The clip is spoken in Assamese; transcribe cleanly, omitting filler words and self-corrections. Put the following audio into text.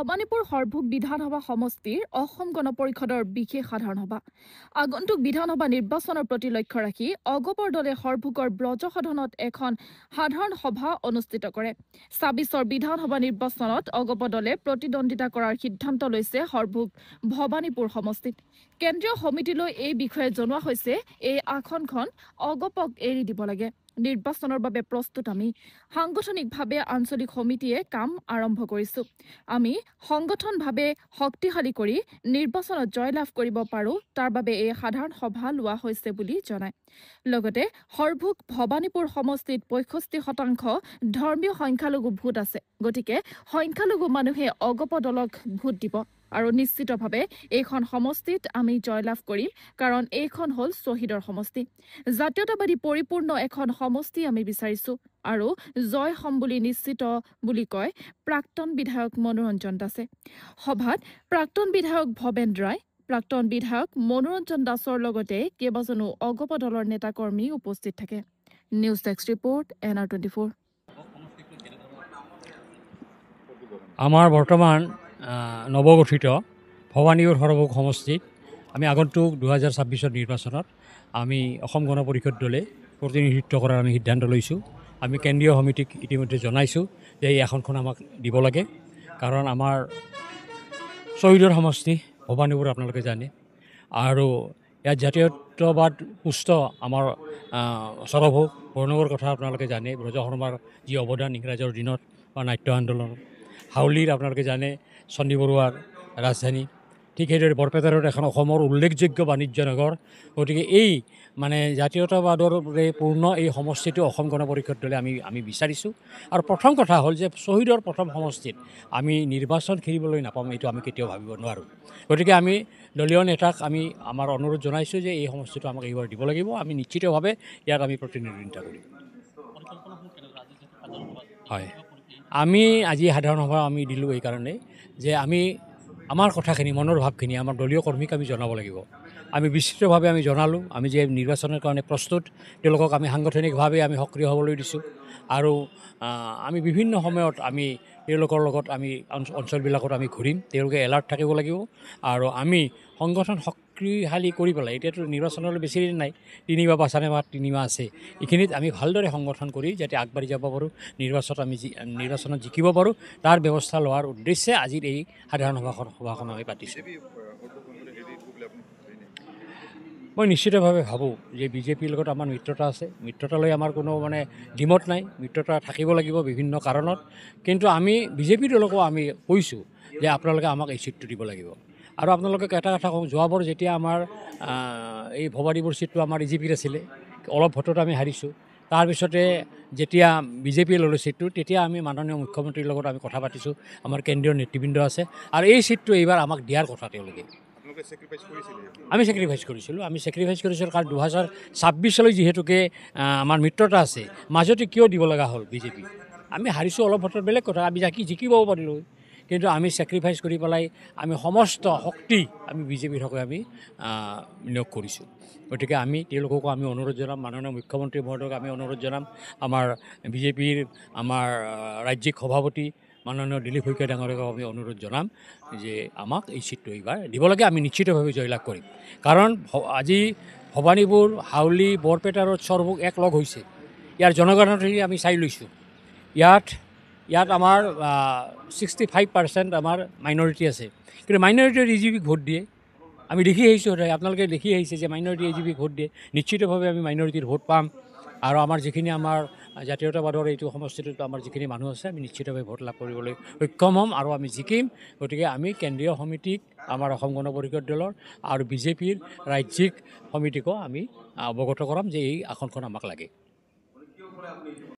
ভবানীপুৰ সৰভোগ বিধানসভা সমষ্টিৰ অসম গণ পৰিষদৰ বিশেষ সাধাৰণ সভা আগন্তুক বিধানসভা নিৰ্বাচনৰ প্ৰতি লক্ষ্য ৰাখি অগপৰ দলে সৰভোগৰ ব্ৰজ সদনত এখন সাধাৰণ সভা অনুষ্ঠিত কৰে। ২৬ৰ বিধানসভা নিৰ্বাচনত অগপ দলে প্ৰতিদ্বন্দ্বিতা কৰাৰ সিদ্ধান্ত লৈছে সৰভোগ ভবানীপুৰ সমষ্টিত। কেন্দ্ৰীয় সমিতিলৈ এই বিষয়ে জনোৱা হৈছে এই আসনখন অগপক এৰি দিব লাগে। নিৰ্বাচনৰ বাবে প্ৰস্তুত আমি সাংগঠনিকভাৱে আঞ্চলিক সমিতিয়ে কাম আৰম্ভ কৰিছো। আমি সংগঠনভাৱে শক্তিশালী কৰি নিৰ্বাচনত জয়লাভ কৰিব পাৰোঁ, তাৰ বাবে এই সাধাৰণ সভা লোৱা হৈছে বুলি জনায়। লগতে সৰভোগ ভবানীপুৰ সমষ্টিত ৬৫% ধৰ্মীয় সংখ্যালঘু ভোট আছে, গতিকে সংখ্যালঘু মানুহে অগপ দলক ভোট দিব আৰু নিশ্চিতভাৱে এইখন সমষ্টিত আমি জয়লাভ কৰিম, কাৰণ এইখন হ'ল শ্বহীদৰ সমষ্টি। জাতীয়তাবাদী পৰিপূৰ্ণ এখন সমষ্টি আমি বিচাৰিছো আৰু জয় হম বুলি নিশ্চিত বুলি কয় প্ৰাক্তন বিধায়ক মনোৰঞ্জন দাসে। সভাত প্ৰাক্তন বিধায়ক ভৱেন ৰায়, প্ৰাক্তন বিধায়ক মনোৰঞ্জন দাসৰ লগতে কেইবাজনো অগপ দলৰ নেতাকৰ্মী উপস্থিত থাকে। News desk report NR24। আমাৰ বৰ্তমান নৱগঠিত ভবানীপুৰ সৰভোগ সমষ্টিত আমি আগন্তুক ২০২৬ নিৰ্বাচনত আমি অসম গণ পৰিষদ দলে প্ৰতিনিধিত্ব কৰাৰ আমি সিদ্ধান্ত লৈছোঁ। আমি কেন্দ্ৰীয় সমিতিক ইতিমধ্যে জনাইছোঁ যে এই আসনখন আমাক দিব লাগে, কাৰণ আমাৰ শ্বহীদৰ সমষ্টি ভবানীপুৰ আপোনালোকে জানে, আৰু ইয়াত জাতীয়তাবাদ পুষ্ট আমাৰ সৰভোগ বৰ্ণগৰ কথা আপোনালোকে জানে। ব্ৰজ শৰ্মাৰ যি অৱদান ইংৰাজৰ দিনত বা নাট্য আন্দোলন, হাউলীৰ আপোনালোকে জানে চণ্ডী বৰুৱাৰ ৰাজধানী, ঠিক সেইদৰে বৰপেটাৰত এখন অসমৰ উল্লেখযোগ্য বাণিজ্য নগৰ। গতিকে এই জাতীয়তাবাদৰ পূৰ্ণ এই সমষ্টিটো অসম গণ পৰিষদ দলে আমি বিচাৰিছোঁ। আৰু প্ৰথম কথা হ'ল যে শ্বহীদৰ প্ৰথম সমষ্টিত আমি নিৰ্বাচন খেলিবলৈ নাপাম, এইটো আমি কেতিয়াও ভাবিব নোৱাৰোঁ। গতিকে আমি দলীয় নেতাক আমি আমাৰ অনুৰোধ জনাইছোঁ যে এই সমষ্টিটো আমাক এইবাৰ দিব লাগিব। আমি নিশ্চিতভাৱে ইয়াত আমি প্ৰতিনিধিত্ব কৰিম। হয়, আমি আজি সাধাৰণ সভা আমি দিলোঁ এইকাৰণে যে আমাৰ কথাখিনি, মনৰ ভাৱখিনি আমাৰ দলীয় কৰ্মীক আমি জনাব লাগিব। আমি বিস্তৃতভাৱে আমি জনালোঁ, আমি যে নিৰ্বাচনৰ কাৰণে প্ৰস্তুত, তেওঁলোকক আমি সাংগঠনিকভাৱে আমি সক্ৰিয় হ'বলৈ দিছোঁ। আৰু আমি বিভিন্ন সময়ত আমি তেওঁলোকৰ লগত আমি অঞ্চলবিলাকত আমি ঘূৰিম, তেওঁলোকে এলাৰ্ট থাকিব লাগিব। আৰু আমি সংগঠন শক্তিশালী কৰি পেলাই, এতিয়াতো নিৰ্বাচনলৈ বেছি দিন নাই, 3 বা 5 মাহ আছে, এইখিনিত আমি ভালদৰে সংগঠন কৰি যাতে আগবাঢ়ি যাব পাৰোঁ, নিৰ্বাচনত জিকিব পাৰোঁ, তাৰ ব্যৱস্থা লোৱাৰ উদ্দেশ্যে আজিৰ এই সাধাৰণ সভাখন আমি পাতিছোঁ। মই নিশ্চিতভাৱে ভাবোঁ যে বিজেপিৰ লগত আমাৰ মিত্ৰতা আছে, মিত্ৰতালৈ আমাৰ কোনো দ্বিমত নাই, মিত্ৰতা থাকিব লাগিব বিভিন্ন কাৰণত। কিন্তু আমি বিজেপি দলকো আমি কৈছোঁ যে আপোনালোকে আমাক এই চিটটো দিব লাগিব। আৰু আপোনালোকে এটা কথা কওঁ, যোৱাবাৰ যেতিয়া আমাৰ এই ভবানীপুৰ চিটটো আমাৰ EJPৰ আছিলে, অলপ ভোটত আমি হাৰিছোঁ। তাৰপিছতে যেতিয়া বিজেপিয়ে ল'লে চিটটো, তেতিয়া আমি মাননীয় মুখ্যমন্ত্ৰীৰ লগত আমি কথা পাতিছোঁ, আমাৰ কেন্দ্ৰীয় নেতৃবৃন্দ আছে, আৰু এই চিটটো এইবাৰ আমাক দিয়াৰ কথা তেওঁলোকে। আমি ছেক্ৰিফাইচ কৰিছিলোঁ, কাৰণ 2026 যিহেতুকে আমাৰ মিত্ৰতা আছে, মাজতে কিয় দিব লগা হ'ল বিজেপি? আমি হাৰিছোঁ অলপ ভোটত বেলেগ কথা, আমি জিকিবও পাৰিলোঁ, কিন্তু আমি ছেক্ৰিফাইচ কৰি পেলাই আমি সমস্ত শক্তি আমি বিজেপিৰ হকে আমি নিয়োগ কৰিছোঁ। গতিকে আমি তেওঁলোককো আমি অনুৰোধ জনাম, মাননীয় মুখ্যমন্ত্ৰী মহোদয়ক আমি অনুৰোধ জনাম, আমাৰ বিজেপিৰ আমাৰ ৰাজ্যিক সভাপতি মাননীয় দিলীপ শইকীয়া ডাঙৰীয়াক আমি অনুৰোধ জনাম যে আমাক এই চিটটো এইবাৰ দিব লাগে। আমি নিশ্চিতভাৱে জয়লাভ কৰিম, কাৰণ আজি ভবানীপুৰ, হাউলী, বৰপেটাৰত সৰভোগ এক লগ হৈছে। ইয়াৰ জনগণনা আমি চাই লৈছোঁ, ইয়াত আমাৰ 65% আমাৰ মাইনৰিটি আছে, কিন্তু মাইনৰিটিয়ে EJPক ভোট দিয়ে। আমি দেখি আহিছোঁ, আপোনালোকে দেখি আহিছে যে মাইনৰিটি EJPক ভোট দিয়ে। নিশ্চিতভাৱে আমি মাইনৰিটিৰ ভোট পাম, আৰু আমাৰ যিখিনি আমাৰ জাতীয়তাবাদৰ এইটো সমষ্টিটোত আমাৰ যিখিনি মানুহ আছে, আমি নিশ্চিতভাৱে ভোট লাভ কৰিবলৈ সক্ষম হ'ম আৰু আমি জিকিম। গতিকে আমি কেন্দ্ৰীয় সমিতিক, আমাৰ অসম গণ পৰিষদ দলৰ আৰু বিজেপিৰ ৰাজ্যিক সমিতিকো আমি অৱগত কৰাম যে এই আসনখন আমাক লাগে।